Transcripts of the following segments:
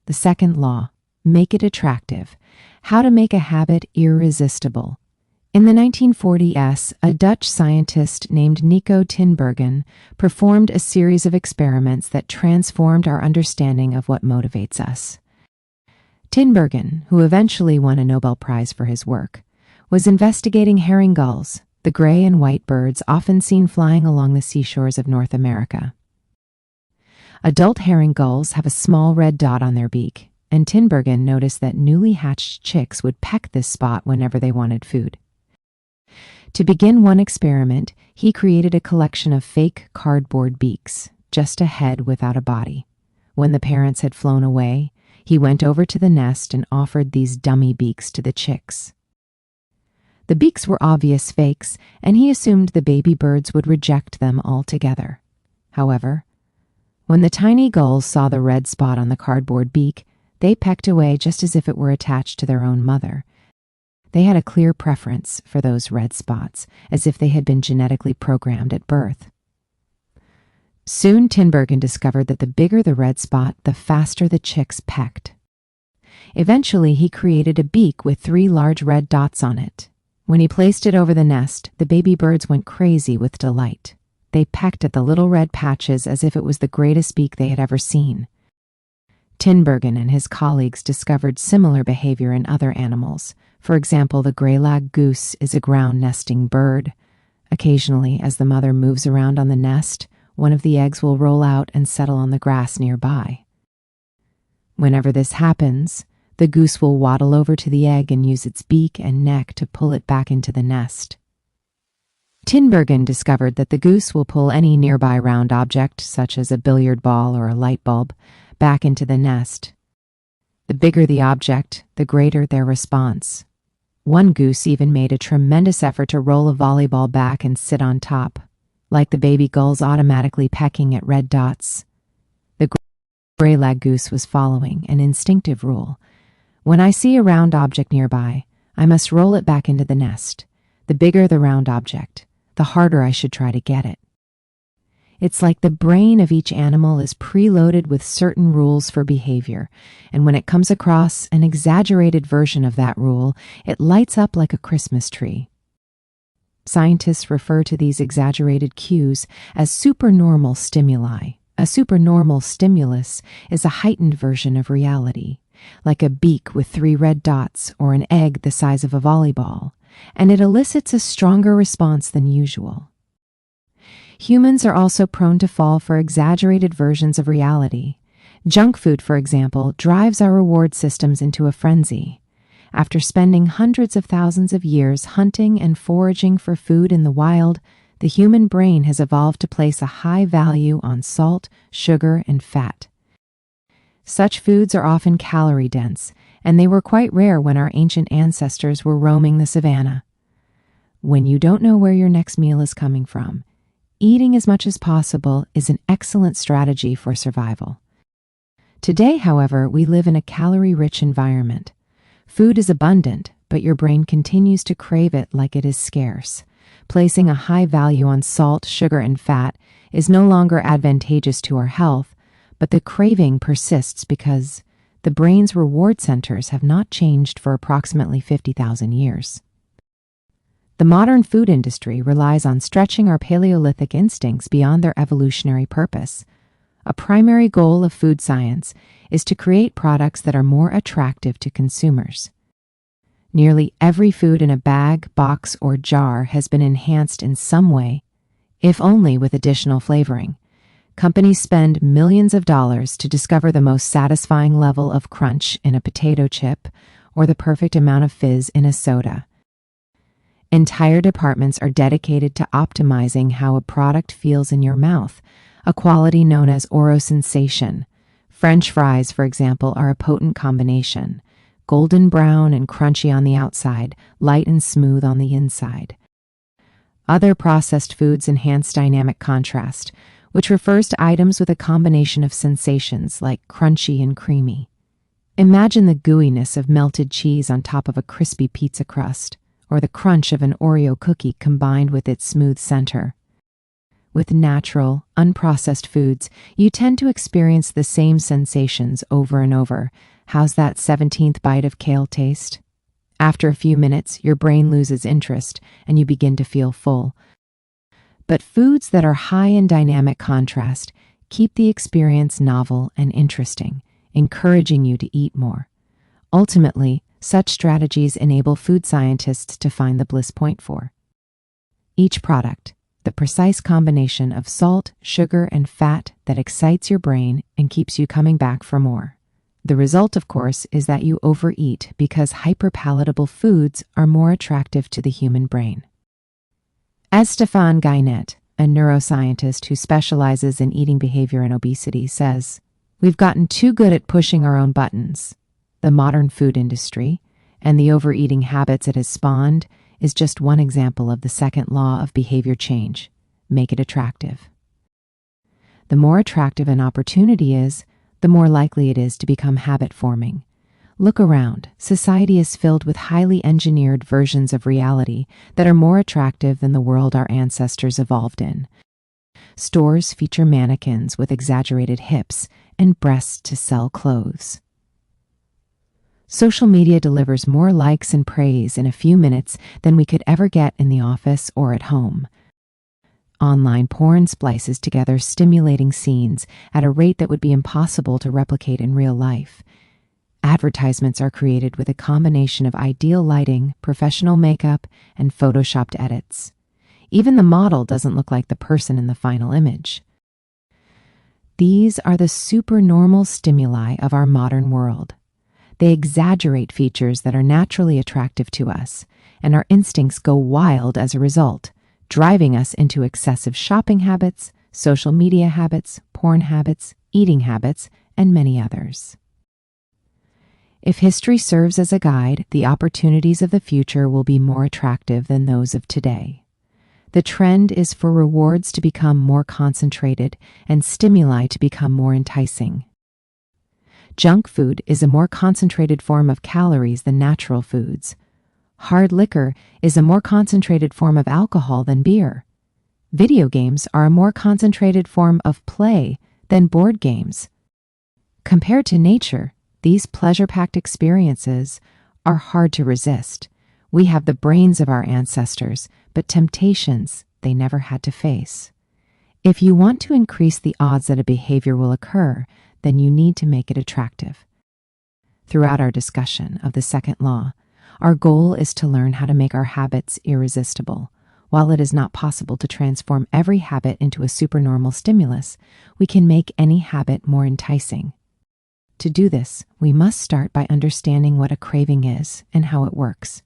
The second law, make it attractive. How to make a habit irresistible. In the 1940s, a Dutch scientist named Nico Tinbergen performed a series of experiments that transformed our understanding of what motivates us. Tinbergen, who eventually won a Nobel Prize for his work, was investigating herring gulls, the gray and white birds often seen flying along the seashores of North America. Adult herring gulls have a small red dot on their beak, and Tinbergen noticed that newly hatched chicks would peck this spot whenever they wanted food. To begin one experiment, he created a collection of fake cardboard beaks, just a head without a body. When the parents had flown away, he went over to the nest and offered these dummy beaks to the chicks. The beaks were obvious fakes, and he assumed the baby birds would reject them altogether. However, when the tiny gulls saw the red spot on the cardboard beak, they pecked away just as if it were attached to their own mother. They had a clear preference for those red spots, as if they had been genetically programmed at birth. Soon Tinbergen discovered that the bigger the red spot, the faster the chicks pecked. Eventually, he created a beak with 3 large red dots on it. When he placed it over the nest, the baby birds went crazy with delight. They pecked at the little red patches as if it was the greatest beak they had ever seen. Tinbergen and his colleagues discovered similar behavior in other animals. For example, the gray-lag goose is a ground-nesting bird. Occasionally, as the mother moves around on the nest, one of the eggs will roll out and settle on the grass nearby. Whenever this happens, the goose will waddle over to the egg and use its beak and neck to pull it back into the nest. Tinbergen discovered that the goose will pull any nearby round object, such as a billiard ball or a light bulb, back into the nest. The bigger the object, the greater their response. One goose even made a tremendous effort to roll a volleyball back and sit on top, like the baby gulls automatically pecking at red dots. The gray-lag goose was following an instinctive rule. When I see a round object nearby, I must roll it back into the nest. The bigger the round object, the harder I should try to get it. It's like the brain of each animal is preloaded with certain rules for behavior, and when it comes across an exaggerated version of that rule, it lights up like a Christmas tree. Scientists refer to these exaggerated cues as supernormal stimuli. A supernormal stimulus is a heightened version of reality, like a beak with 3 red dots or an egg the size of a volleyball, and it elicits a stronger response than usual. Humans are also prone to fall for exaggerated versions of reality. Junk food, for example, drives our reward systems into a frenzy. After spending hundreds of thousands of years hunting and foraging for food in the wild, the human brain has evolved to place a high value on salt, sugar, and fat. Such foods are often calorie-dense, and they were quite rare when our ancient ancestors were roaming the savannah. When you don't know where your next meal is coming from, eating as much as possible is an excellent strategy for survival. Today, however, we live in a calorie-rich environment. Food is abundant, but your brain continues to crave it like it is scarce. Placing a high value on salt, sugar, and fat is no longer advantageous to our health, but the craving persists because the brain's reward centers have not changed for approximately 50,000 years. The modern food industry relies on stretching our Paleolithic instincts beyond their evolutionary purpose. A primary goal of food science is to create products that are more attractive to consumers. Nearly every food in a bag, box, or jar has been enhanced in some way, if only with additional flavoring. Companies spend millions of dollars to discover the most satisfying level of crunch in a potato chip or the perfect amount of fizz in a soda. Entire departments are dedicated to optimizing how a product feels in your mouth, a quality known as orosensation. French fries, for example, are a potent combination: golden brown and crunchy on the outside, light and smooth on the inside. Other processed foods enhance dynamic contrast, which refers to items with a combination of sensations like crunchy and creamy. Imagine the gooiness of melted cheese on top of a crispy pizza crust, or the crunch of an Oreo cookie combined with its smooth center. With natural, unprocessed foods, you tend to experience the same sensations over and over. How's that 17th bite of kale taste? After a few minutes, your brain loses interest and you begin to feel full. But foods that are high in dynamic contrast keep the experience novel and interesting, encouraging you to eat more. Ultimately, such strategies enable food scientists to find the bliss point for each product, the precise combination of salt, sugar, and fat that excites your brain and keeps you coming back for more. The result, of course, is that you overeat because hyperpalatable foods are more attractive to the human brain. As Stefan Guynet, a neuroscientist who specializes in eating behavior and obesity, says, "We've gotten too good at pushing our own buttons. The modern food industry and the overeating habits it has spawned is just one example of the second law of behavior change: make it attractive. The more attractive an opportunity is, the more likely it is to become habit-forming. Look around. Society is filled with highly engineered versions of reality that are more attractive than the world our ancestors evolved in. Stores feature mannequins with exaggerated hips and breasts to sell clothes. Social media delivers more likes and praise in a few minutes than we could ever get in the office or at home. Online porn splices together stimulating scenes at a rate that would be impossible to replicate in real life. Advertisements are created with a combination of ideal lighting, professional makeup, and photoshopped edits. Even the model doesn't look like the person in the final image. These are the supernormal stimuli of our modern world. They exaggerate features that are naturally attractive to us, and our instincts go wild as a result, driving us into excessive shopping habits, social media habits, porn habits, eating habits, and many others. If history serves as a guide, the opportunities of the future will be more attractive than those of today. The trend is for rewards to become more concentrated and stimuli to become more enticing. Junk food is a more concentrated form of calories than natural foods. Hard liquor is a more concentrated form of alcohol than beer. Video games are a more concentrated form of play than board games. Compared to nature, these pleasure-packed experiences are hard to resist. We have the brains of our ancestors, but temptations they never had to face. If you want to increase the odds that a behavior will occur, then you need to make it attractive. Throughout our discussion of the second law, our goal is to learn how to make our habits irresistible. While it is not possible to transform every habit into a supernormal stimulus, we can make any habit more enticing. To do this, we must start by understanding what a craving is and how it works.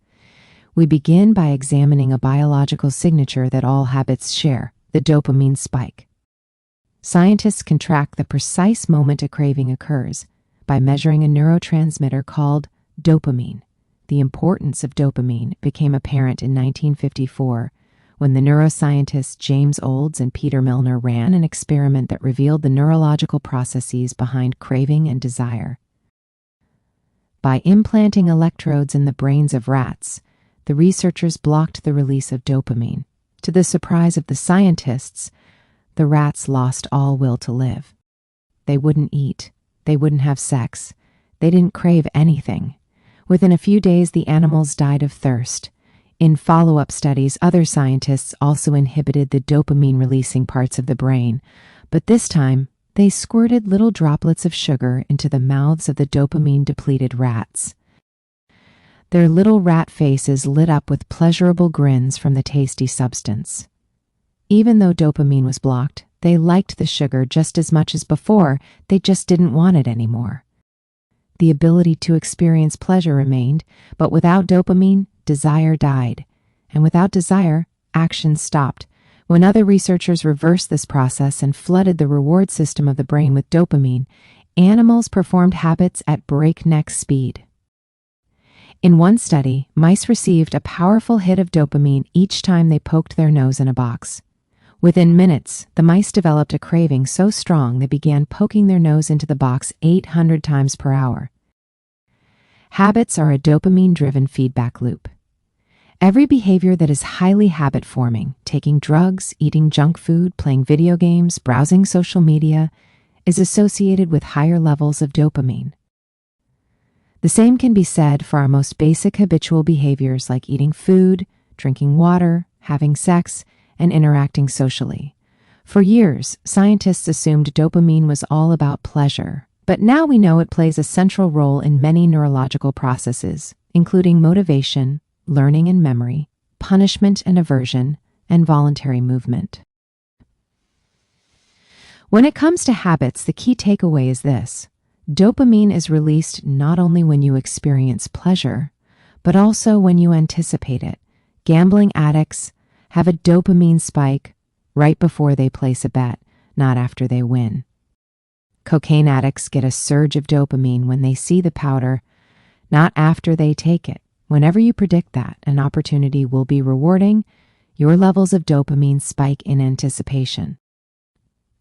We begin by examining a biological signature that all habits share, the dopamine spike. Scientists can track the precise moment a craving occurs by measuring a neurotransmitter called dopamine. The importance of dopamine became apparent in 1954 when the neuroscientists James Olds and Peter Milner ran an experiment that revealed the neurological processes behind craving and desire. By implanting electrodes in the brains of rats, the researchers blocked the release of dopamine. To the surprise of the scientists, the rats lost all will to live. They wouldn't eat. They wouldn't have sex. They didn't crave anything. Within a few days, the animals died of thirst. In follow-up studies, other scientists also inhibited the dopamine-releasing parts of the brain, but this time, they squirted little droplets of sugar into the mouths of the dopamine-depleted rats. Their little rat faces lit up with pleasurable grins from the tasty substance. Even though dopamine was blocked, they liked the sugar just as much as before, they just didn't want it anymore. The ability to experience pleasure remained, but without dopamine, desire died. And without desire, action stopped. When other researchers reversed this process and flooded the reward system of the brain with dopamine, animals performed habits at breakneck speed. In one study, mice received a powerful hit of dopamine each time they poked their nose in a box. Within minutes, the mice developed a craving so strong they began poking their nose into the box 800 times per hour. Habits are a dopamine-driven feedback loop. Every behavior that is highly habit-forming, taking drugs, eating junk food, playing video games, browsing social media, is associated with higher levels of dopamine. The same can be said for our most basic habitual behaviors like eating food, drinking water, having sex, and interacting socially. For years, scientists assumed dopamine was all about pleasure, but now we know it plays a central role in many neurological processes, including motivation, learning and memory, punishment and aversion, and voluntary movement. When it comes to habits, the key takeaway is this: dopamine is released not only when you experience pleasure, but also when you anticipate it. Gambling addicts have a dopamine spike right before they place a bet, not after they win. Cocaine addicts get a surge of dopamine when they see the powder, not after they take it. Whenever you predict that an opportunity will be rewarding, your levels of dopamine spike in anticipation.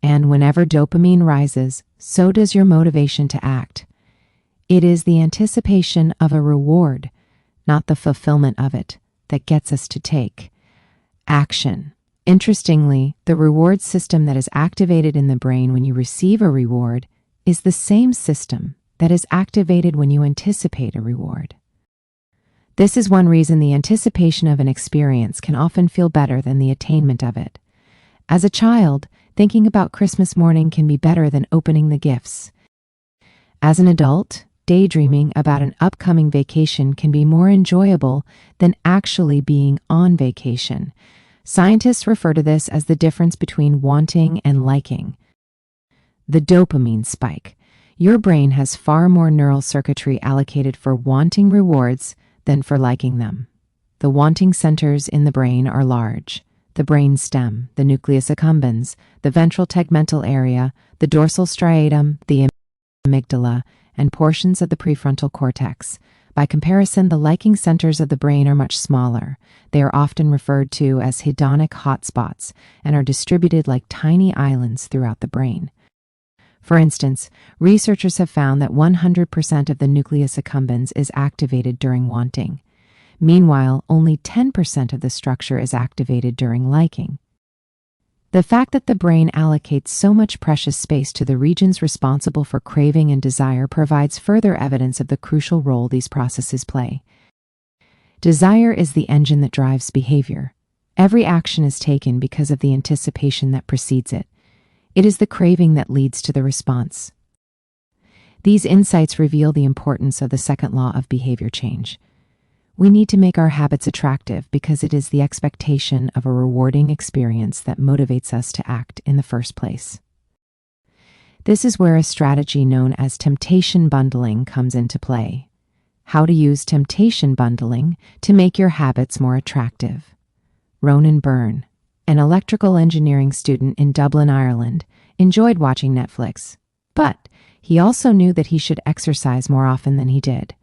And whenever dopamine rises, so does your motivation to act. It is the anticipation of a reward, not the fulfillment of it, that gets us to take action. Interestingly, the reward system that is activated in the brain when you receive a reward is the same system that is activated when you anticipate a reward. This is one reason the anticipation of an experience can often feel better than the attainment of it. As a child, thinking about Christmas morning can be better than opening the gifts. As an adult, daydreaming about an upcoming vacation can be more enjoyable than actually being on vacation. Scientists refer to this as the difference between wanting and liking. The dopamine spike. Your brain has far more neural circuitry allocated for wanting rewards than for liking them. The wanting centers in the brain are large: the brain stem, the nucleus accumbens, the ventral tegmental area, the dorsal striatum, the amygdala, and portions of the prefrontal cortex. By comparison, the liking centers of the brain are much smaller. They are often referred to as hedonic hotspots and are distributed like tiny islands throughout the brain. For instance, researchers have found that 100% of the nucleus accumbens is activated during wanting. Meanwhile, only 10% of the structure is activated during liking. The fact that the brain allocates so much precious space to the regions responsible for craving and desire provides further evidence of the crucial role these processes play. Desire is the engine that drives behavior. Every action is taken because of the anticipation that precedes it. It is the craving that leads to the response. These insights reveal the importance of the second law of behavior change. We need to make our habits attractive because it is the expectation of a rewarding experience that motivates us to act in the first place. This is where a strategy known as temptation bundling comes into play. How to use temptation bundling to make your habits more attractive. Ronan Byrne, an electrical engineering student in Dublin, Ireland, enjoyed watching Netflix, but he also knew that he should exercise more often than he did.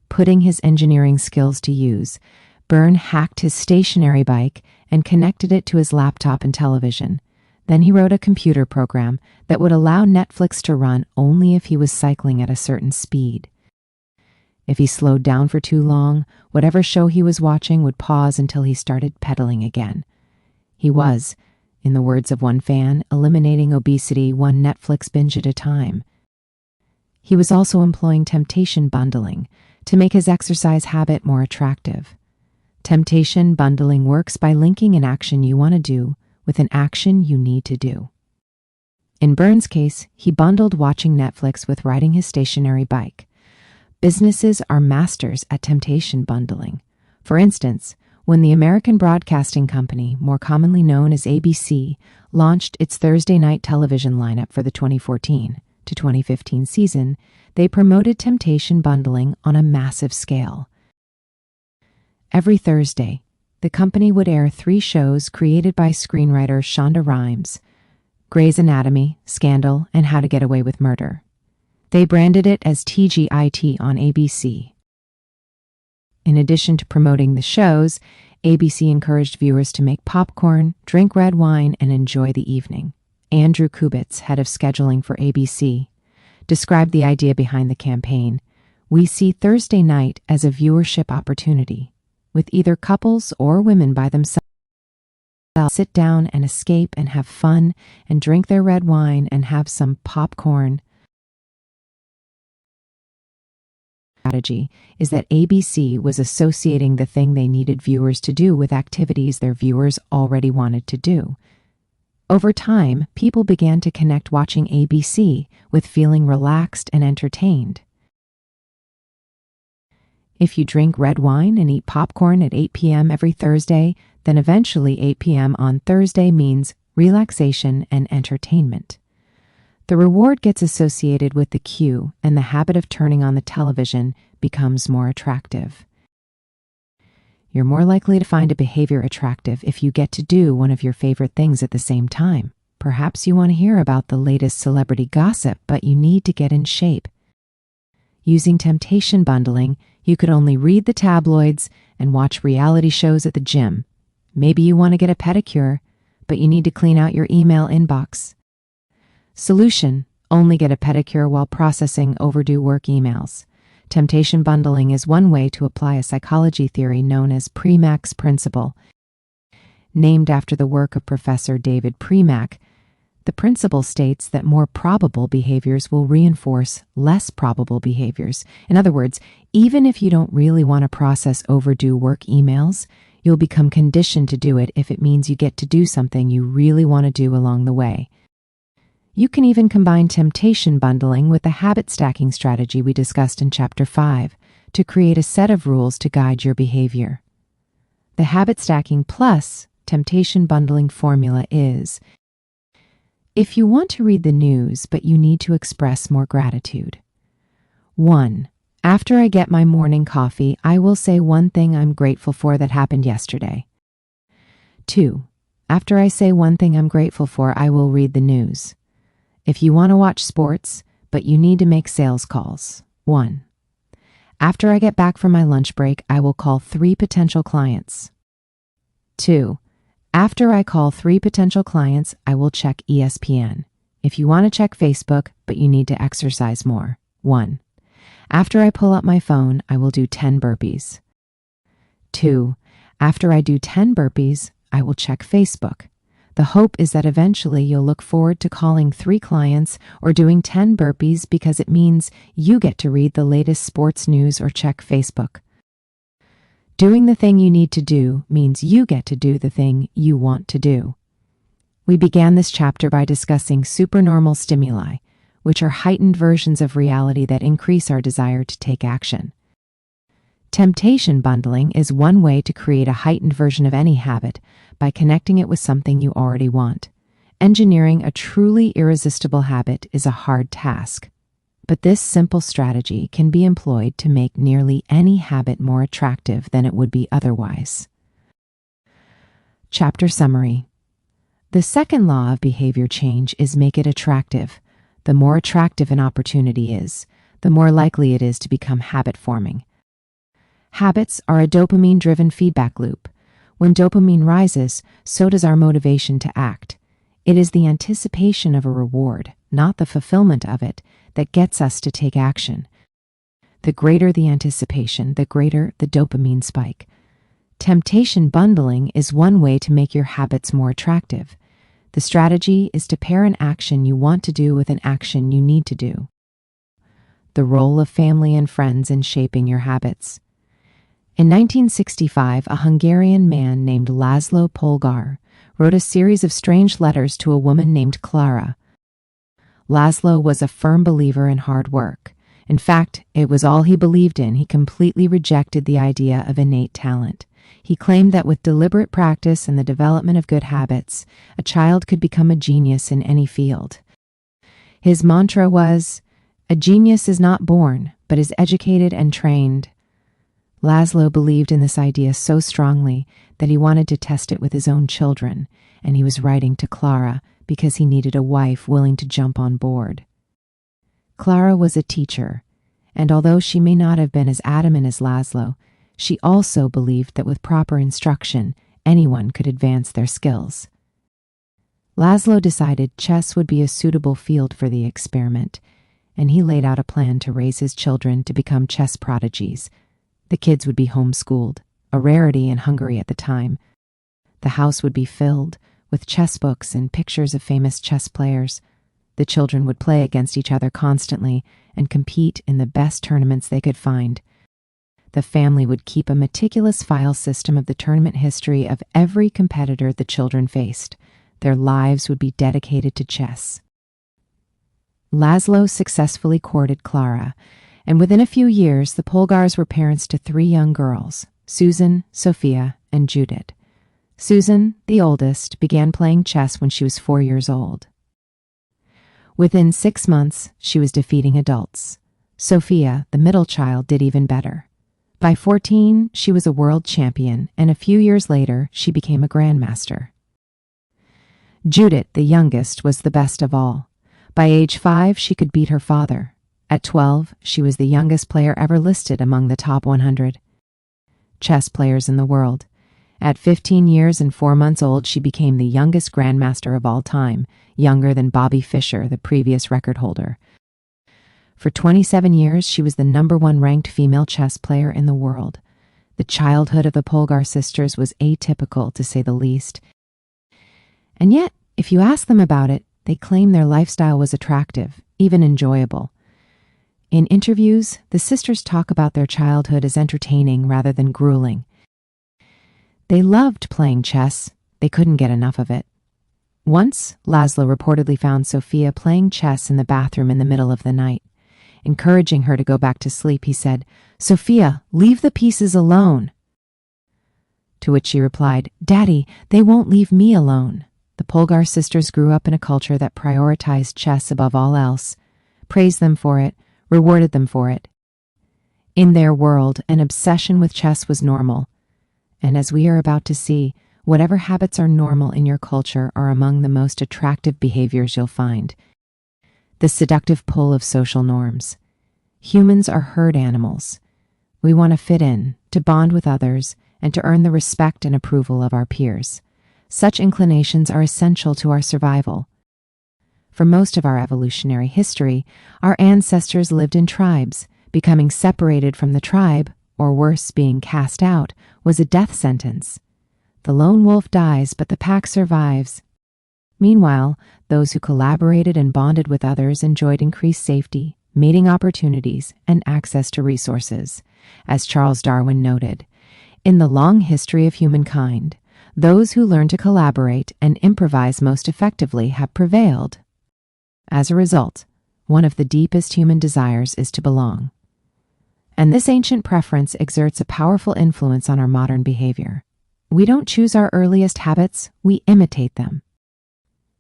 Putting his engineering skills to use, Byrne hacked his stationary bike and connected it to his laptop and television. Then he wrote a computer program that would allow Netflix to run only if he was cycling at a certain speed. If he slowed down for too long, whatever show he was watching would pause until he started pedaling again. He was, in the words of one fan, eliminating obesity one Netflix binge at a time. He was also employing temptation bundling to make his exercise habit more attractive. Temptation bundling works by linking an action you want to do with an action you need to do. In Byrne's case, he bundled watching Netflix with riding his stationary bike. Businesses are masters at temptation bundling. For instance, when the American Broadcasting Company, more commonly known as ABC, launched its Thursday night television lineup for the 2014 to 2015 season, they promoted temptation bundling on a massive scale. Every Thursday, the company would air 3 shows created by screenwriter Shonda Rhimes: Grey's Anatomy, Scandal, and How to Get Away with Murder. They branded it as TGIT on ABC. In addition to promoting the shows, ABC encouraged viewers to make popcorn, drink red wine, and enjoy the evening. Andrew Kubitz, head of scheduling for ABC, described the idea behind the campaign. "We see Thursday night as a viewership opportunity. with either couples or women by themselves. Sit down and escape and have fun and drink their red wine and have some popcorn. Strategy is that ABC was associating the thing they needed viewers to do with activities their viewers already wanted to do. Over time, people began to connect watching ABC with feeling relaxed and entertained. If you drink red wine and eat popcorn at 8 p.m. every Thursday, then eventually 8 p.m. on Thursday means relaxation and entertainment. The reward gets associated with the cue, and the habit of turning on the television becomes more attractive. You're more likely to find a behavior attractive if you get to do one of your favorite things at the same time. Perhaps you want to hear about the latest celebrity gossip, but you need to get in shape. Using temptation bundling, you could only read the tabloids and watch reality shows at the gym. Maybe you want to get a pedicure, but you need to clean out your email inbox. Solution: only get a pedicure while processing overdue work emails. Temptation bundling is one way to apply a psychology theory known as Premack's principle. Named after the work of Professor David Premack, the principle states that more probable behaviors will reinforce less probable behaviors. In other words, even if you don't really want to process overdue work emails, you'll become conditioned to do it if it means you get to do something you really want to do along the way. You can even combine temptation bundling with the habit stacking strategy we discussed in Chapter 5 to create a set of rules to guide your behavior. The habit stacking plus temptation bundling formula is: if you want to read the news but you need to express more gratitude. 1. After I get my morning coffee, I will say one thing I'm grateful for that happened yesterday. 2. After I say one thing I'm grateful for, I will read the news. If you want to watch sports, but you need to make sales calls. 1. After I get back from my lunch break, I will call 3 potential clients. 2. After I call 3 potential clients, I will check ESPN. If you want to check Facebook, but you need to exercise more. 1. After I pull up my phone, I will do 10 burpees. 2. After I do 10 burpees, I will check Facebook. The hope is that eventually you'll look forward to calling 3 clients or doing 10 burpees because it means you get to read the latest sports news or check Facebook. Doing the thing you need to do means you get to do the thing you want to do. We began this chapter by discussing supernormal stimuli, which are heightened versions of reality that increase our desire to take action. Temptation bundling is one way to create a heightened version of any habit by connecting it with something you already want. Engineering a truly irresistible habit is a hard task, but this simple strategy can be employed to make nearly any habit more attractive than it would be otherwise. Chapter summary. The second law of behavior change is make it attractive. The more attractive an opportunity is, the more likely it is to become habit-forming. Habits are a dopamine-driven feedback loop. When dopamine rises, so does our motivation to act. It is the anticipation of a reward, not the fulfillment of it, that gets us to take action. The greater the anticipation, the greater the dopamine spike. Temptation bundling is one way to make your habits more attractive. The strategy is to pair an action you want to do with an action you need to do. The role of family and friends in shaping your habits. In 1965, a Hungarian man named Laszlo Polgár wrote a series of strange letters to a woman named Clara. Laszlo was a firm believer in hard work. In fact, it was all he believed in. He completely rejected the idea of innate talent. He claimed that with deliberate practice and the development of good habits, a child could become a genius in any field. His mantra was, "A genius is not born, but is educated and trained." Laszlo believed in this idea so strongly that he wanted to test it with his own children, and he was writing to Clara because he needed a wife willing to jump on board. Clara was a teacher, and although she may not have been as adamant as Laszlo, she also believed that with proper instruction, anyone could advance their skills. Laszlo decided chess would be a suitable field for the experiment, and he laid out a plan to raise his children to become chess prodigies. The kids would be homeschooled, a rarity in Hungary at the time. The house would be filled with chess books and pictures of famous chess players. The children would play against each other constantly and compete in the best tournaments they could find. The family would keep a meticulous file system of the tournament history of every competitor the children faced. Their lives would be dedicated to chess. Laszlo successfully courted Klara, and within a few years, the Polgars were parents to 3 young girls, Susan, Sophia, and Judith. Susan, the oldest, began playing chess when she was 4 years old. Within 6 months, she was defeating adults. Sophia, the middle child, did even better. By 14, she was a world champion, and a few years later, she became a grandmaster. Judith, the youngest, was the best of all. By age 5, she could beat her father. At 12, she was the youngest player ever listed among the top 100 chess players in the world. At 15 years and 4 months old, she became the youngest grandmaster of all time, younger than Bobby Fischer, the previous record holder. For 27 years, she was the #1 ranked female chess player in the world. The childhood of the Polgar sisters was atypical, to say the least. And yet, if you ask them about it, they claim their lifestyle was attractive, even enjoyable. In interviews, the sisters talk about their childhood as entertaining rather than grueling. They loved playing chess. They couldn't get enough of it. Once, Laszlo reportedly found Sophia playing chess in the bathroom in the middle of the night. Encouraging her to go back to sleep, he said, "Sophia, leave the pieces alone." To which she replied, "Daddy, they won't leave me alone." The Polgar sisters grew up in a culture that prioritized chess above all else, praised them for it, rewarded them for it. In their world, an obsession with chess was normal. And as we are about to see, whatever habits are normal in your culture are among the most attractive behaviors you'll find. The seductive pull of social norms. Humans are herd animals. We want to fit in, to bond with others, and to earn the respect and approval of our peers. Such inclinations are essential to our survival. For most of our evolutionary history, our ancestors lived in tribes. Becoming separated from the tribe, or worse, being cast out, was a death sentence. The lone wolf dies, but the pack survives. Meanwhile, those who collaborated and bonded with others enjoyed increased safety, mating opportunities, and access to resources. As Charles Darwin noted, in the long history of humankind, those who learn to collaborate and improvise most effectively have prevailed. As a result, one of the deepest human desires is to belong. And this ancient preference exerts a powerful influence on our modern behavior. We don't choose our earliest habits, we imitate them.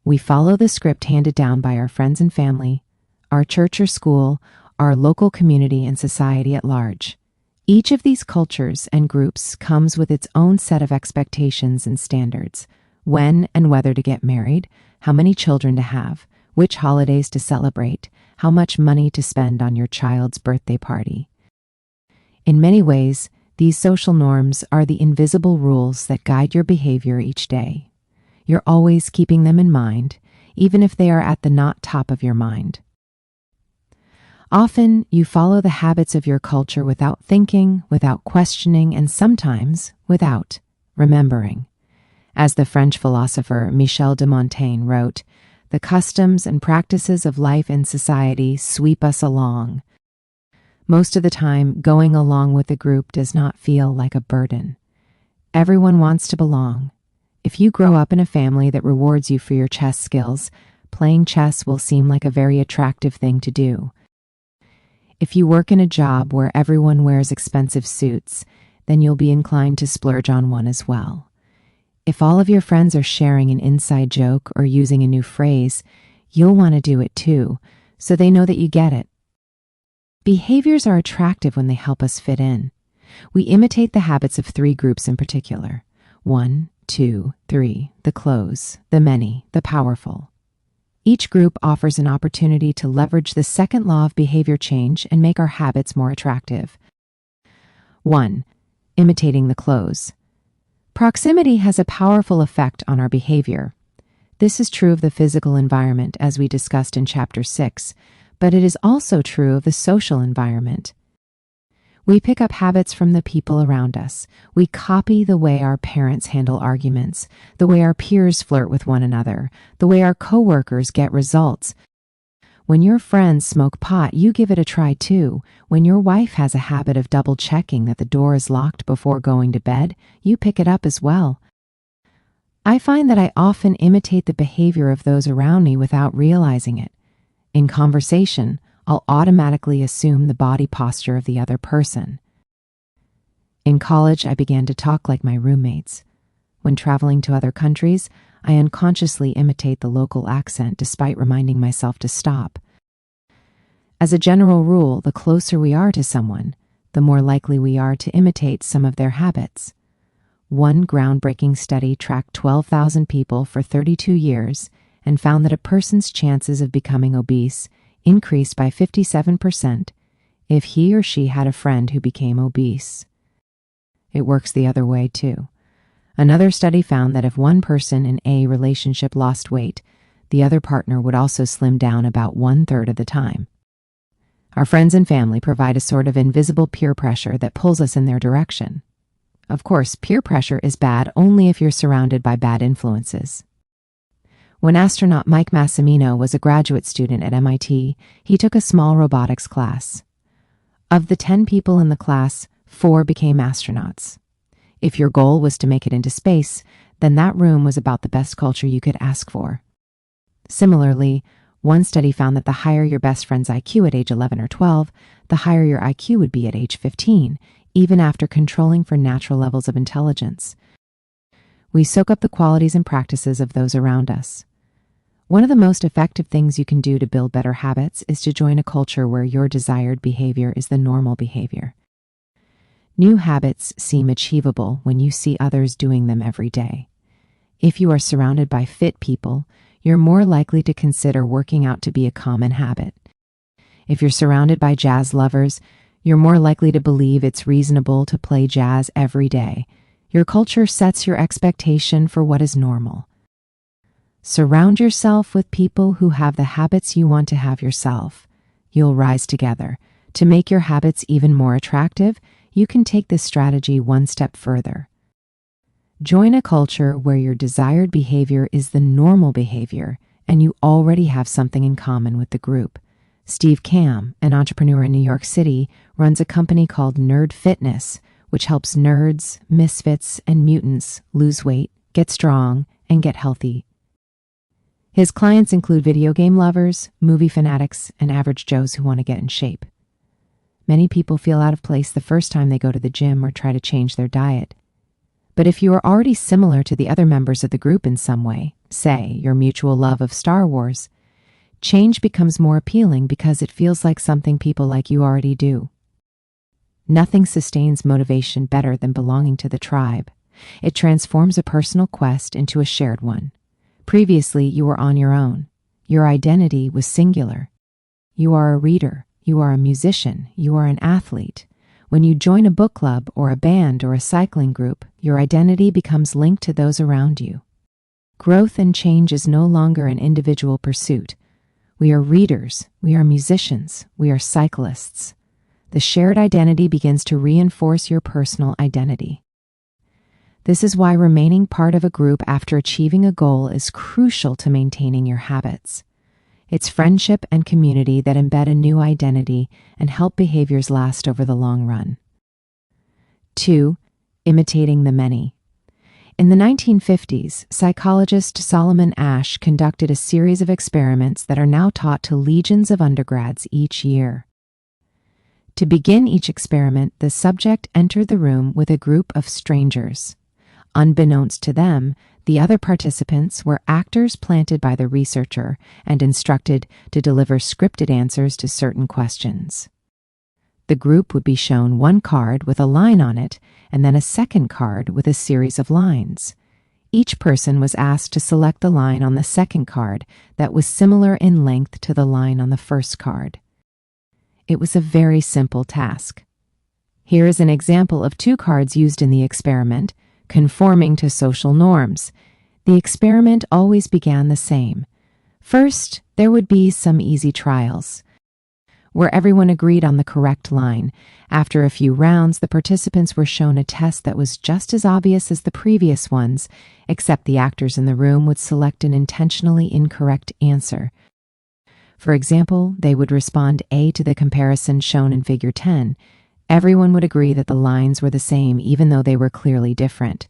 We follow the script handed down by our friends and family, our church or school, our local community, and society at large. Each of these cultures and groups comes with its own set of expectations and standards: when and whether to get married, how many children to have, which holidays to celebrate, how much money to spend on your child's birthday party. In many ways, these social norms are the invisible rules that guide your behavior each day. You're always keeping them in mind, even if they are at the not top of your mind. Often, you follow the habits of your culture without thinking, without questioning, and sometimes without remembering. As the French philosopher Michel de Montaigne wrote, "The customs and practices of life and society sweep us along." Most of the time, going along with the group does not feel like a burden. Everyone wants to belong. If you grow up in a family that rewards you for your chess skills, playing chess will seem like a very attractive thing to do. If you work in a job where everyone wears expensive suits, then you'll be inclined to splurge on one as well. If all of your friends are sharing an inside joke or using a new phrase, you'll want to do it too, so they know that you get it. Behaviors are attractive when they help us fit in. We imitate the habits of 3 groups in particular: 1, 2, 3, the close, the many, the powerful. Each group offers an opportunity to leverage the second law of behavior change and make our habits more attractive. 1. Imitating the close. Proximity has a powerful effect on our behavior. This is true of the physical environment, as we discussed in Chapter 6, but it is also true of the social environment. We pick up habits from the people around us. We copy the way our parents handle arguments, the way our peers flirt with one another, the way our coworkers get results. When your friends smoke pot, you give it a try too. When your wife has a habit of double checking that the door is locked before going to bed, you pick it up as well. I find that I often imitate the behavior of those around me without realizing it. In conversation, I'll automatically assume the body posture of the other person. In college, I began to talk like my roommates. When traveling to other countries, I unconsciously imitate the local accent despite reminding myself to stop. As a general rule, the closer we are to someone, the more likely we are to imitate some of their habits. One groundbreaking study tracked 12,000 people for 32 years and found that a person's chances of becoming obese increased by 57% if he or she had a friend who became obese. It works the other way, too. Another study found that if one person in a relationship lost weight, the other partner would also slim down about 1/3 of the time. Our friends and family provide a sort of invisible peer pressure that pulls us in their direction. Of course, peer pressure is bad only if you're surrounded by bad influences. When astronaut Mike Massimino was a graduate student at MIT, he took a small robotics class. Of the 10 people in the class, 4 became astronauts. If your goal was to make it into space, then that room was about the best culture you could ask for. Similarly, one study found that the higher your best friend's IQ at age 11 or 12, the higher your IQ would be at age 15, even after controlling for natural levels of intelligence. We soak up the qualities and practices of those around us. One of the most effective things you can do to build better habits is to join a culture where your desired behavior is the normal behavior. New habits seem achievable when you see others doing them every day. If you are surrounded by fit people, you're more likely to consider working out to be a common habit. If you're surrounded by jazz lovers, you're more likely to believe it's reasonable to play jazz every day. Your culture sets your expectation for what is normal. Surround yourself with people who have the habits you want to have yourself. You'll rise together. To make your habits even more attractive, you can take this strategy one step further. Join a culture where your desired behavior is the normal behavior and you already have something in common with the group. Steve Kam, an entrepreneur in New York City, runs a company called Nerd Fitness, which helps nerds, misfits, and mutants lose weight, get strong, and get healthy. His clients include video game lovers, movie fanatics, and average Joes who want to get in shape. Many people feel out of place the first time they go to the gym or try to change their diet. But if you are already similar to the other members of the group in some way, say your mutual love of Star Wars, change becomes more appealing because it feels like something people like you already do. Nothing sustains motivation better than belonging to the tribe. It transforms a personal quest into a shared one. Previously, you were on your own. Your identity was singular. You are a reader. You are a musician. You are an athlete. When you join a book club or a band or a cycling group, your identity becomes linked to those around you. Growth and change is no longer an individual pursuit. We are readers. We are musicians. We are cyclists. The shared identity begins to reinforce your personal identity. This is why remaining part of a group after achieving a goal is crucial to maintaining your habits. It's friendship and community that embed a new identity and help behaviors last over the long run. 2. Imitating the many. In the 1950s, psychologist Solomon Asch conducted a series of experiments that are now taught to legions of undergrads each year. To begin each experiment, the subject entered the room with a group of strangers. Unbeknownst to them, the other participants were actors planted by the researcher and instructed to deliver scripted answers to certain questions. The group would be shown one card with a line on it and then a second card with a series of lines. Each person was asked to select the line on the second card that was similar in length to the line on the first card. It was a very simple task. Here is an example of 2 cards used in the experiment, conforming to social norms. The experiment always began the same. First, there would be some easy trials. where everyone agreed on the correct line. After a few rounds, the participants were shown a test that was just as obvious as the previous ones, except the actors in the room would select an intentionally incorrect answer. For example, they would respond A to the comparison shown in Figure 10. Everyone would agree that the lines were the same, even though they were clearly different.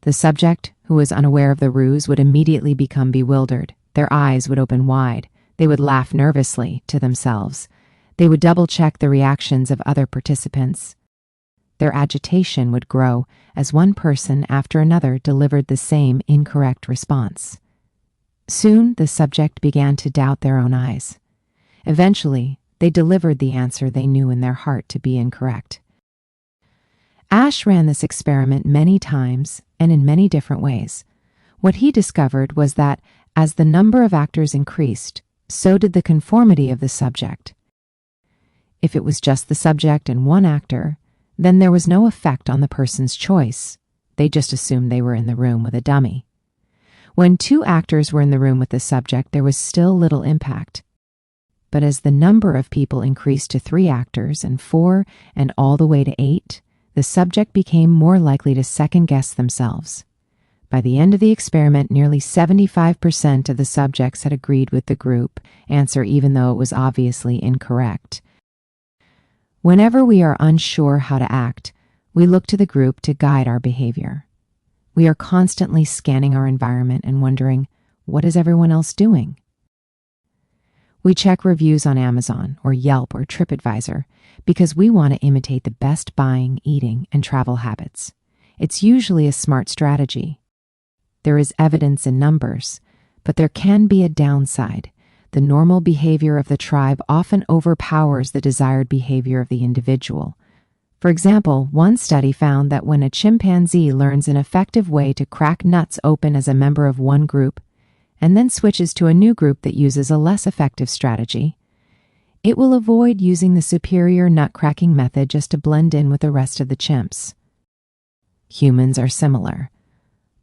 The subject, who was unaware of the ruse, would immediately become bewildered. Their eyes would open wide. They would laugh nervously to themselves. They would double-check the reactions of other participants. Their agitation would grow as one person after another delivered the same incorrect response. Soon, the subject began to doubt their own eyes. Eventually, they delivered the answer they knew in their heart to be incorrect. Ash ran this experiment many times and in many different ways. What he discovered was that as the number of actors increased, so did the conformity of the subject. If it was just the subject and one actor, then there was no effect on the person's choice. They just assumed they were in the room with a dummy. When 2 actors were in the room with the subject, there was still little impact. But as the number of people increased to 3 actors and 4 and all the way to 8, the subject became more likely to second-guess themselves. By the end of the experiment, nearly 75% of the subjects had agreed with the group answer, even though it was obviously incorrect. Whenever we are unsure how to act, we look to the group to guide our behavior. We are constantly scanning our environment and wondering, what is everyone else doing? We check reviews on Amazon or Yelp or TripAdvisor because we want to imitate the best buying, eating, and travel habits. It's usually a smart strategy. There is evidence in numbers, but there can be a downside. The normal behavior of the tribe often overpowers the desired behavior of the individual. For example, one study found that when a chimpanzee learns an effective way to crack nuts open as a member of one group, and then switches to a new group that uses a less effective strategy, it will avoid using the superior nut-cracking method just to blend in with the rest of the chimps. Humans are similar.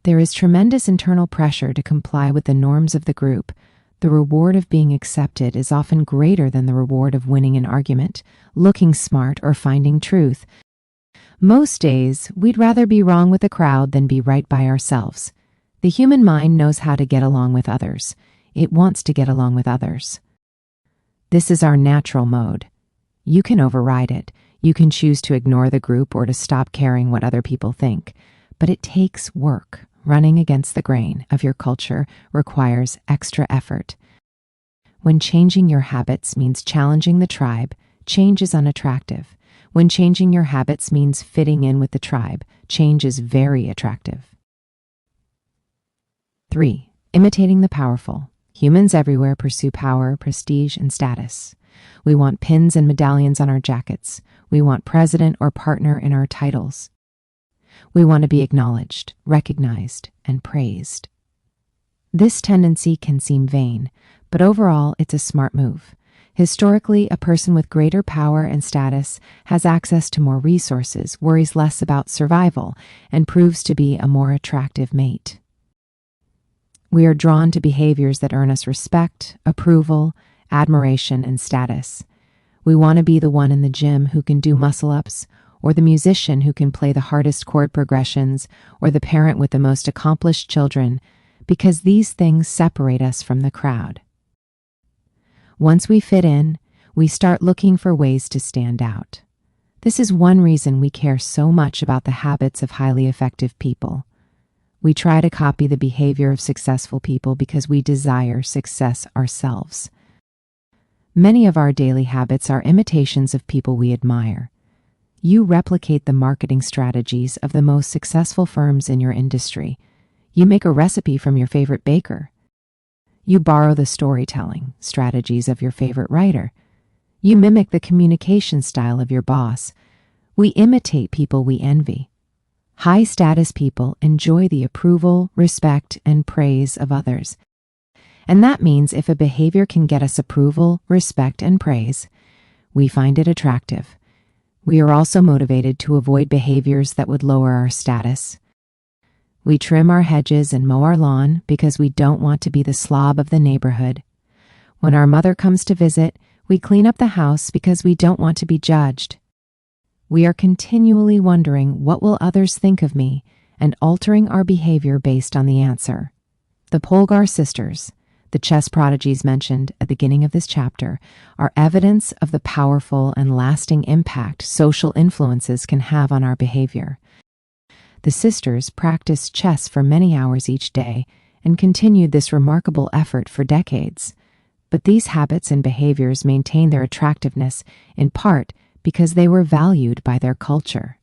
There is tremendous internal pressure to comply with the norms of the group. The reward of being accepted is often greater than the reward of winning an argument, looking smart, or finding truth. Most days, we'd rather be wrong with the crowd than be right by ourselves. The human mind knows how to get along with others. It wants to get along with others. This is our natural mode. You can override it. You can choose to ignore the group or to stop caring what other people think. But it takes work. Running against the grain of your culture requires extra effort. When changing your habits means challenging the tribe, change is unattractive. When changing your habits means fitting in with the tribe, change is very attractive. 3. Imitating the powerful. Humans everywhere pursue power, prestige, and status. We want pins and medallions on our jackets. We want president or partner in our titles. We want to be acknowledged, recognized, and praised. This tendency can seem vain, but overall it's a smart move. Historically, a person with greater power and status has access to more resources, worries less about survival, and proves to be a more attractive mate. We are drawn to behaviors that earn us respect, approval, admiration, and status. We want to be the one in the gym who can do muscle-ups, or the musician who can play the hardest chord progressions, or the parent with the most accomplished children, because these things separate us from the crowd. Once we fit in, we start looking for ways to stand out. This is one reason we care so much about the habits of highly effective people. We try to copy the behavior of successful people because we desire success ourselves. Many of our daily habits are imitations of people we admire. You replicate the marketing strategies of the most successful firms in your industry. You make a recipe from your favorite baker. You borrow the storytelling strategies of your favorite writer. You mimic the communication style of your boss. We imitate people we envy. High-status people enjoy the approval, respect, and praise of others. And that means if a behavior can get us approval, respect, and praise, we find it attractive. We are also motivated to avoid behaviors that would lower our status. We trim our hedges and mow our lawn because we don't want to be the slob of the neighborhood. When our mother comes to visit, We clean up the house because we don't want to be judged. We are continually wondering what will others think of me and altering our behavior based on the answer. The Polgar sisters, the chess prodigies mentioned at the beginning of this chapter, are evidence of the powerful and lasting impact social influences can have on our behavior. The sisters practiced chess for many hours each day and continued this remarkable effort for decades. But these habits and behaviors maintained their attractiveness in part because they were valued by their culture.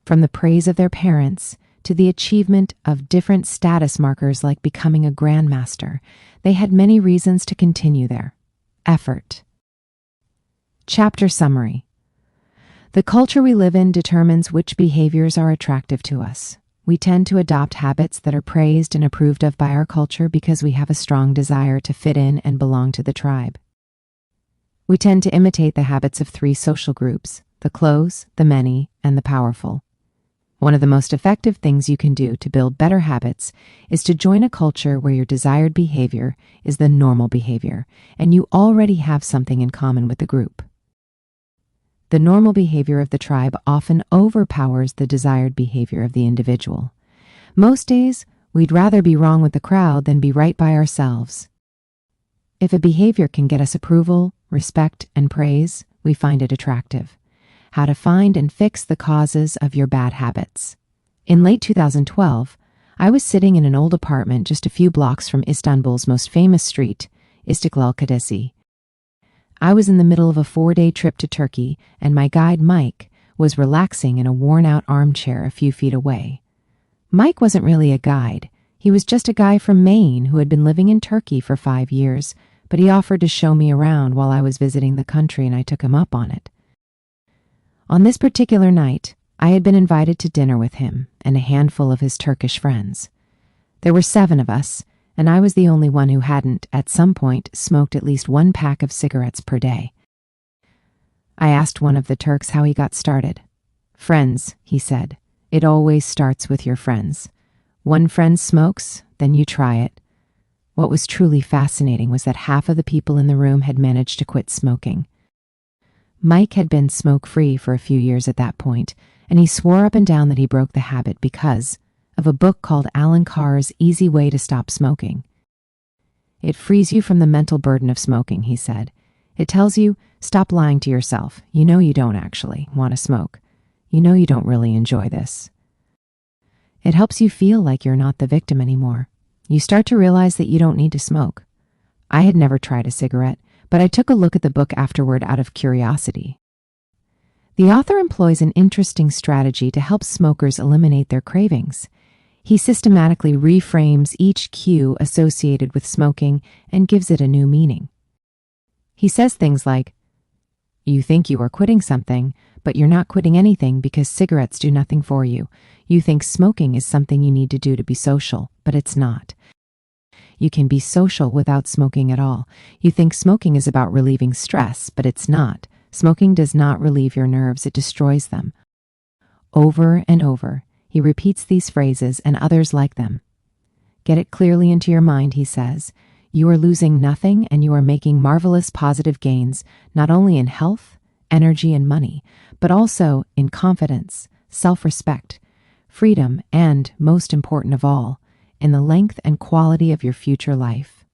From the praise of their parents to the achievement of different status markers like becoming a grandmaster, they had many reasons to continue their effort. Chapter summary. The culture we live in determines which behaviors are attractive to us. We tend to adopt habits that are praised and approved of by our culture because we have a strong desire to fit in and belong to the tribe. We tend to imitate the habits of three social groups: the close, the many, and the powerful. One of the most effective things you can do to build better habits is to join a culture where your desired behavior is the normal behavior, and you already have something in common with the group. The normal behavior of the tribe often overpowers the desired behavior of the individual. Most days, we'd rather be wrong with the crowd than be right by ourselves. If a behavior can get us approval, respect, and praise, we find it attractive. How to find and fix the causes of your bad habits. In late 2012, I was sitting in an old apartment just a few blocks from Istanbul's most famous street, Istiklal Caddesi. I was in the middle of a 4-day trip to Turkey, and my guide, Mike, was relaxing in a worn-out armchair a few feet away. Mike wasn't really a guide. He was just a guy from Maine who had been living in Turkey for 5 years, but he offered to show me around while I was visiting the country, and I took him up on it. On this particular night, I had been invited to dinner with him and a handful of his Turkish friends. There were 7 of us, and I was the only one who hadn't, at some point, smoked at least 1 pack of cigarettes per day. I asked one of the Turks how he got started. "Friends," he said. "It always starts with your friends. One friend smokes, then you try it." What was truly fascinating was that half of the people in the room had managed to quit smoking. Mike had been smoke-free for a few years at that point, and he swore up and down that he broke the habit because of a book called Alan Carr's Easy Way to Stop Smoking. "It frees you from the mental burden of smoking," he said. "It tells you, stop lying to yourself. You know you don't actually want to smoke. You know you don't really enjoy this." It helps you feel like you're not the victim anymore. You start to realize that you don't need to smoke. I had never tried a cigarette, but I took a look at the book afterward out of curiosity. The author employs an interesting strategy to help smokers eliminate their cravings. He systematically reframes each cue associated with smoking and gives it a new meaning. He says things like, "You think you are quitting something, but you're not quitting anything because cigarettes do nothing for you. You think smoking is something you need to do to be social, but it's not. You can be social without smoking at all. You think smoking is about relieving stress, but it's not. Smoking does not relieve your nerves, it destroys them." Over and over, he repeats these phrases and others like them. "Get it clearly into your mind," he says. "You are losing nothing, and you are making marvelous positive gains, not only in health, energy, and money, but also in confidence, self-respect, freedom, and, most important of all, in the length and quality of your future life."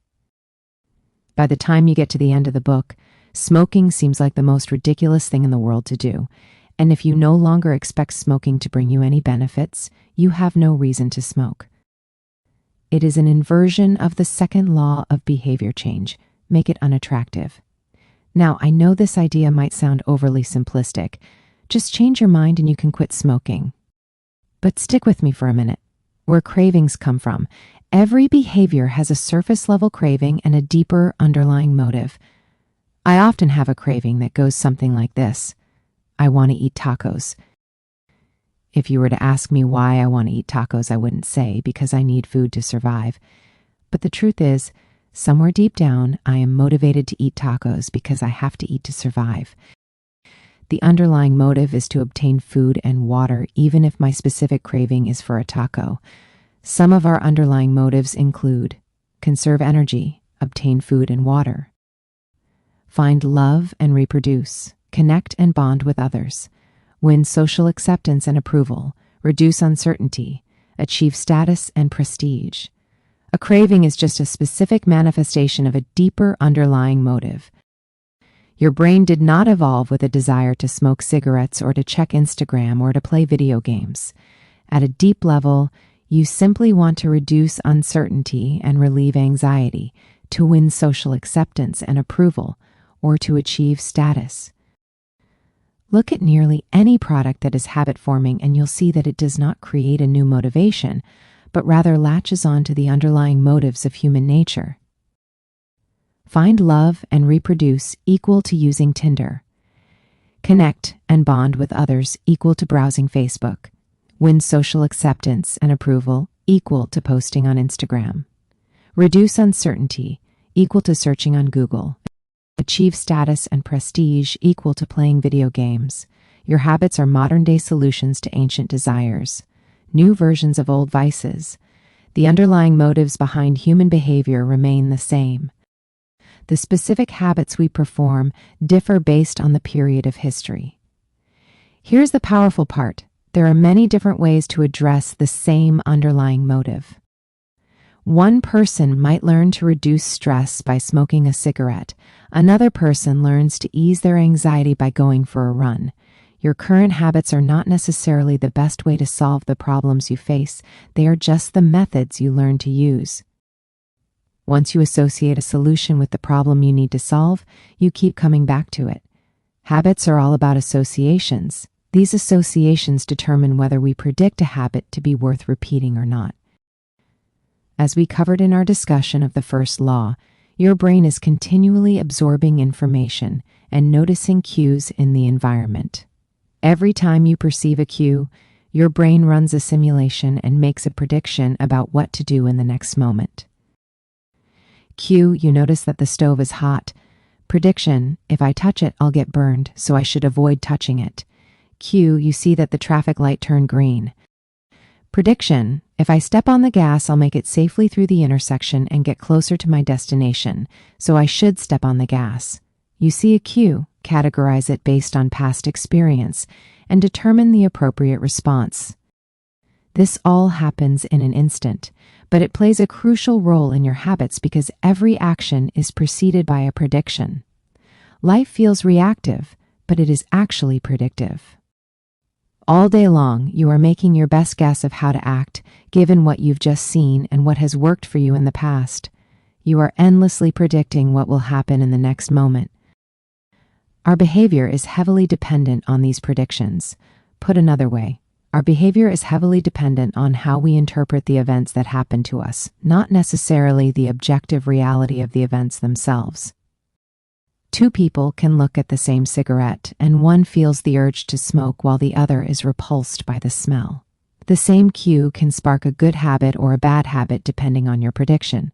By the time you get to the end of the book, smoking seems like the most ridiculous thing in the world to do, and if you no longer expect smoking to bring you any benefits, you have no reason to smoke. It is an inversion of the second law of behavior change: make it unattractive. Now, I know this idea might sound overly simplistic. Just change your mind and you can quit smoking. But stick with me for a minute. Where cravings come from, every behavior has a surface-level craving and a deeper underlying motive. I often have a craving that goes something like this: I want to eat tacos. If you were to ask me why I want to eat tacos, I wouldn't say because I need food to survive. But the truth is, somewhere deep down, I am motivated to eat tacos because I have to eat to survive. The underlying motive is to obtain food and water, even if my specific craving is for a taco. Some of our underlying motives include conserve energy, obtain food and water. Find love and reproduce. Connect and bond with others. Win social acceptance and approval. Reduce uncertainty. Achieve status and prestige. A craving is just a specific manifestation of a deeper underlying motive. Your brain did not evolve with a desire to smoke cigarettes or to check Instagram or to play video games. At a deep level, you simply want to reduce uncertainty and relieve anxiety, to win social acceptance and approval, or to achieve status. Look at nearly any product that is habit-forming and you'll see that it does not create a new motivation, but rather latches on to the underlying motives of human nature. Find love and reproduce equal to using Tinder. Connect and bond with others equal to browsing Facebook. Win social acceptance and approval equal to posting on Instagram. Reduce uncertainty equal to searching on Google. Achieve status and prestige equal to playing video games. Your habits are modern-day solutions to ancient desires, new versions of old vices. The underlying motives behind human behavior remain the same. The specific habits we perform differ based on the period of history. Here's the powerful part. There are many different ways to address the same underlying motive. One person might learn to reduce stress by smoking a cigarette. Another person learns to ease their anxiety by going for a run. Your current habits are not necessarily the best way to solve the problems you face. They are just the methods you learn to use. Once you associate a solution with the problem you need to solve, you keep coming back to it. Habits are all about associations. These associations determine whether we predict a habit to be worth repeating or not. As we covered in our discussion of the first law, your brain is continually absorbing information and noticing cues in the environment. Every time you perceive a cue, your brain runs a simulation and makes a prediction about what to do in the next moment. Cue, you notice that the stove is hot. Prediction, if I touch it, I'll get burned, so I should avoid touching it. Cue, you see that the traffic light turned green. Prediction, if I step on the gas, I'll make it safely through the intersection and get closer to my destination, so I should step on the gas. You see a cue, categorize it based on past experience, and determine the appropriate response. This all happens in an instant, but it plays a crucial role in your habits because every action is preceded by a prediction. Life feels reactive, but it is actually predictive. All day long, you are making your best guess of how to act, given what you've just seen and what has worked for you in the past. You are endlessly predicting what will happen in the next moment. Our behavior is heavily dependent on these predictions. Put another way, our behavior is heavily dependent on how we interpret the events that happen to us, not necessarily the objective reality of the events themselves. Two people can look at the same cigarette, and one feels the urge to smoke while the other is repulsed by the smell. The same cue can spark a good habit or a bad habit depending on your prediction.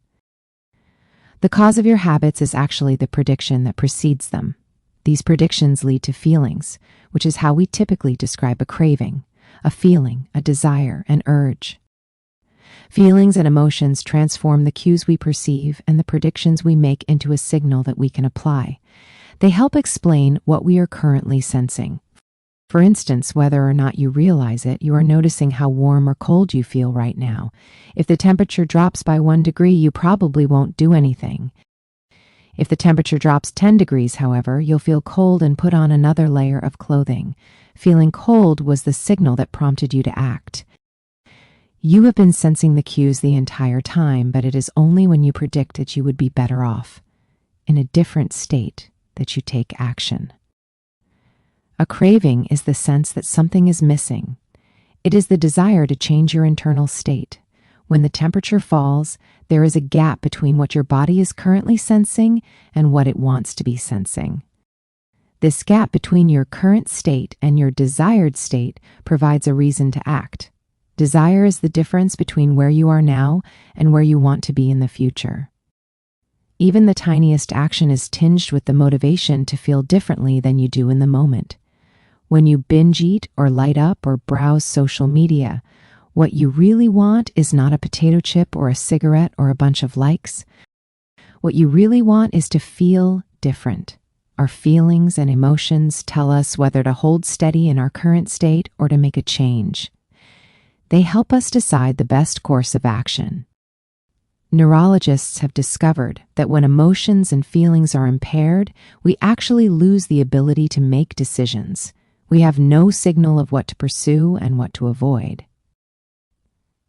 The cause of your habits is actually the prediction that precedes them. These predictions lead to feelings, which is how we typically describe a craving, a feeling, a desire, an urge. Feelings and emotions transform the cues we perceive and the predictions we make into a signal that we can apply. They help explain what we are currently sensing. For instance, whether or not you realize it, you are noticing how warm or cold you feel right now. If the temperature drops by 1 degree, you probably won't do anything. If the temperature drops 10 degrees, however, you'll feel cold and put on another layer of clothing. Feeling cold was the signal that prompted you to act. You have been sensing the cues the entire time, but it is only when you predict that you would be better off, in a different state, that you take action. A craving is the sense that something is missing. It is the desire to change your internal state. When the temperature falls, there is a gap between what your body is currently sensing and what it wants to be sensing. This gap between your current state and your desired state provides a reason to act. Desire is the difference between where you are now and where you want to be in the future. Even the tiniest action is tinged with the motivation to feel differently than you do in the moment. When you binge eat or light up or browse social media, what you really want is not a potato chip or a cigarette or a bunch of likes. What you really want is to feel different, Our feelings and emotions tell us whether to hold steady in our current state or to make a change. They help us decide the best course of action. Neurologists have discovered that when emotions and feelings are impaired, we actually lose the ability to make decisions. We have no signal of what to pursue and what to avoid.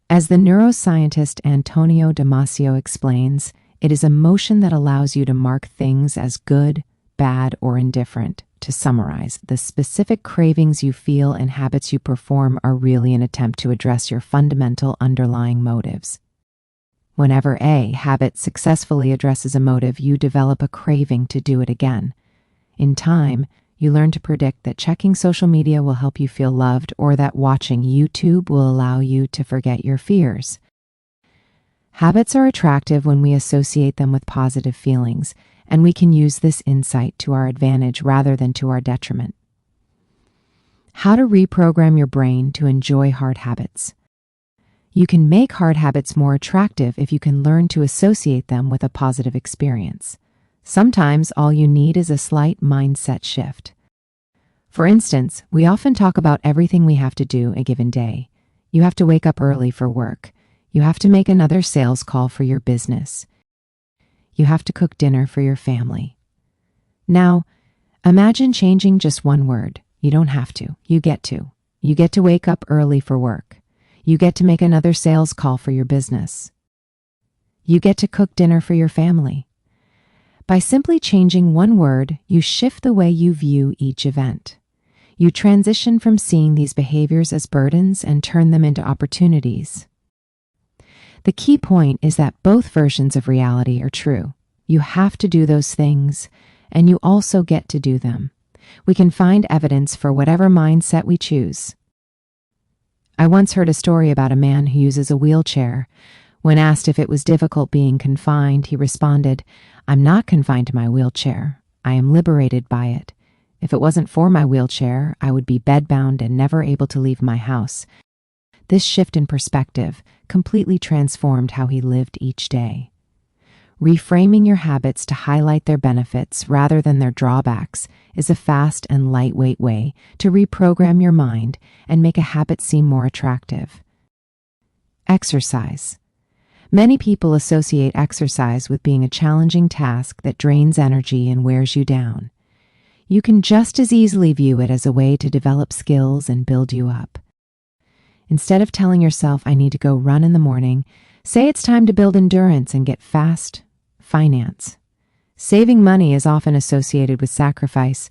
As the neuroscientist Antonio Damasio explains, it is emotion that allows you to mark things as good, bad, or indifferent. To summarize, the specific cravings you feel and habits you perform are really an attempt to address your fundamental underlying motives. Whenever a habit successfully addresses a motive, you develop a craving to do it again. In time, you learn to predict that checking social media will help you feel loved, or that watching YouTube will allow you to forget your fears. Habits are attractive when we associate them with positive feelings, and we can use this insight to our advantage rather than to our detriment. How to reprogram your brain to enjoy hard habits. You can make hard habits more attractive if you can learn to associate them with a positive experience. Sometimes all you need is a slight mindset shift. For instance, we often talk about everything we have to do a given day. You have to wake up early for work. You have to make another sales call for your business. You have to cook dinner for your family. Now, imagine changing just one word. You don't have to. You get to. You get to wake up early for work. You get to make another sales call for your business. You get to cook dinner for your family. By simply changing one word, you shift the way you view each event. You transition from seeing these behaviors as burdens and turn them into opportunities. The key point is that both versions of reality are true. You have to do those things, and you also get to do them. We can find evidence for whatever mindset we choose. I once heard a story about a man who uses a wheelchair. When asked if it was difficult being confined, he responded, "I'm not confined to my wheelchair. I am liberated by it. If it wasn't for my wheelchair, I would be bedbound and never able to leave my house." This shift in perspective completely transformed how he lived each day. Reframing your habits to highlight their benefits rather than their drawbacks is a fast and lightweight way to reprogram your mind and make a habit seem more attractive. Exercise. Many people associate exercise with being a challenging task that drains energy and wears you down. You can just as easily view it as a way to develop skills and build you up. Instead of telling yourself, "I need to go run in the morning," say it's time to build endurance and get fast. Finance. Saving money is often associated with sacrifice.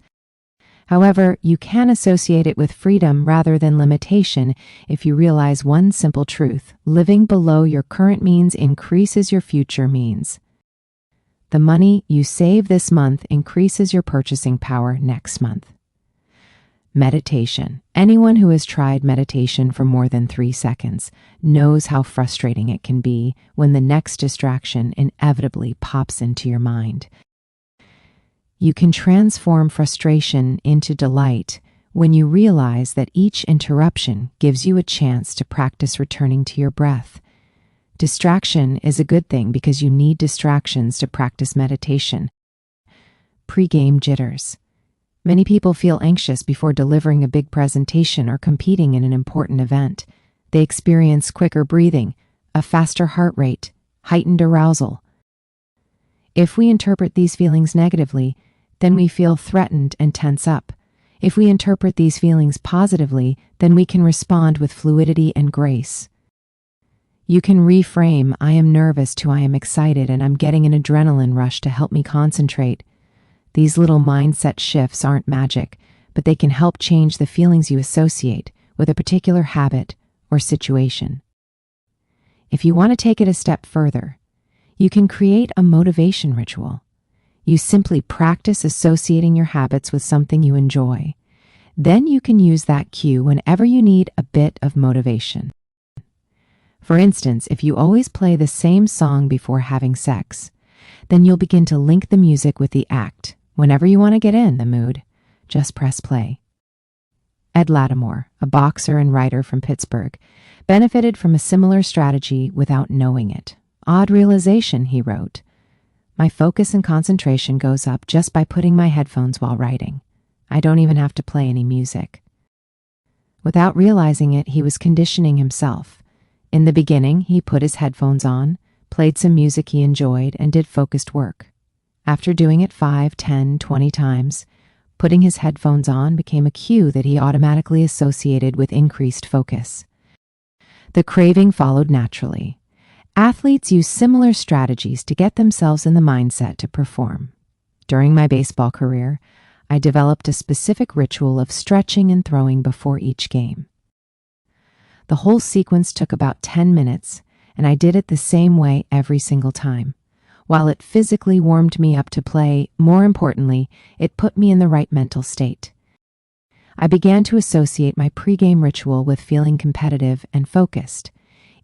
However, you can associate it with freedom rather than limitation if you realize one simple truth: living below your current means increases your future means. The money you save this month increases your purchasing power next month. Meditation. Anyone who has tried meditation for more than 3 seconds knows how frustrating it can be when the next distraction inevitably pops into your mind. You can transform frustration into delight when you realize that each interruption gives you a chance to practice returning to your breath. Distraction is a good thing because you need distractions to practice meditation. Pre-game jitters. Many people feel anxious before delivering a big presentation or competing in an important event. They experience quicker breathing, a faster heart rate, heightened arousal. If we interpret these feelings negatively, then we feel threatened and tense up. If we interpret these feelings positively, then we can respond with fluidity and grace. You can reframe "I am nervous" to "I am excited and I'm getting an adrenaline rush to help me concentrate." These little mindset shifts aren't magic, but they can help change the feelings you associate with a particular habit or situation. If you want to take it a step further, you can create a motivation ritual. You simply practice associating your habits with something you enjoy. Then you can use that cue whenever you need a bit of motivation. For instance, if you always play the same song before having sex, then you'll begin to link the music with the act. Whenever you want to get in the mood, just press play. Ed Lattimore, a boxer and writer from Pittsburgh, benefited from a similar strategy without knowing it. "Odd realization," he wrote. My focus and concentration goes up just by putting my headphones while writing. I don't even have to play any music. Without realizing it, he was conditioning himself. In the beginning, he put his headphones on, played some music he enjoyed, and did focused work. After doing it 5, 10, 20 times, putting his headphones on became a cue that he automatically associated with increased focus. The craving followed naturally. Athletes use similar strategies to get themselves in the mindset to perform. During my baseball career, I developed a specific ritual of stretching and throwing before each game. The whole sequence took about 10 minutes, and I did it the same way every single time. While it physically warmed me up to play, more importantly, it put me in the right mental state. I began to associate my pregame ritual with feeling competitive and focused.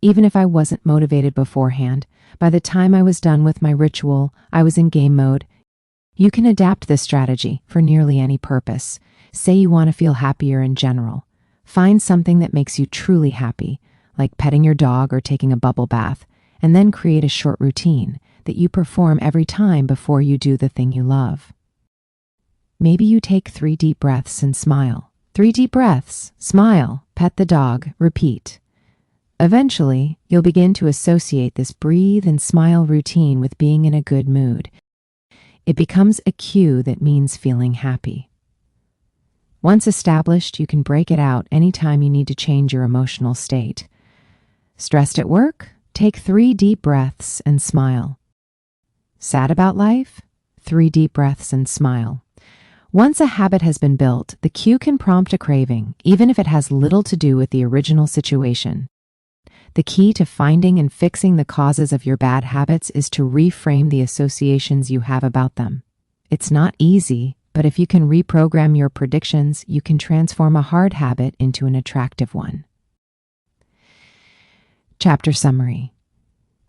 Even if I wasn't motivated beforehand, by the time I was done with my ritual, I was in game mode. You can adapt this strategy for nearly any purpose. Say you want to feel happier in general. Find something that makes you truly happy, like petting your dog or taking a bubble bath, and then create a short routine that you perform every time before you do the thing you love. Maybe you take 3 deep breaths and smile. 3 deep breaths, smile, pet the dog, repeat. Eventually, you'll begin to associate this breathe and smile routine with being in a good mood. It becomes a cue that means feeling happy. Once established, you can break it out anytime you need to change your emotional state. Stressed at work? Take 3 deep breaths and smile. Sad about life? 3 deep breaths and smile. Once a habit has been built, the cue can prompt a craving, even if it has little to do with the original situation. The key to finding and fixing the causes of your bad habits is to reframe the associations you have about them. It's not easy, but if you can reprogram your predictions, you can transform a hard habit into an attractive one. Chapter summary.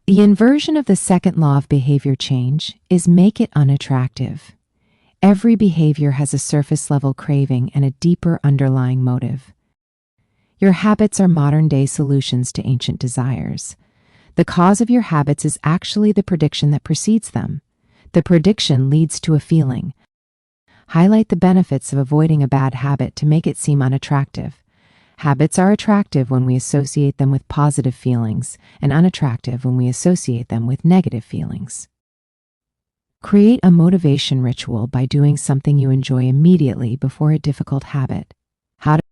The inversion of the second law of behavior change is make it unattractive. Every behavior has a surface-level craving and a deeper underlying motive. Your habits are modern-day solutions to ancient desires. The cause of your habits is actually the prediction that precedes them. The prediction leads to a feeling. Highlight the benefits of avoiding a bad habit to make it seem unattractive. Habits are attractive when we associate them with positive feelings, and unattractive when we associate them with negative feelings. Create a motivation ritual by doing something you enjoy immediately before a difficult habit. How to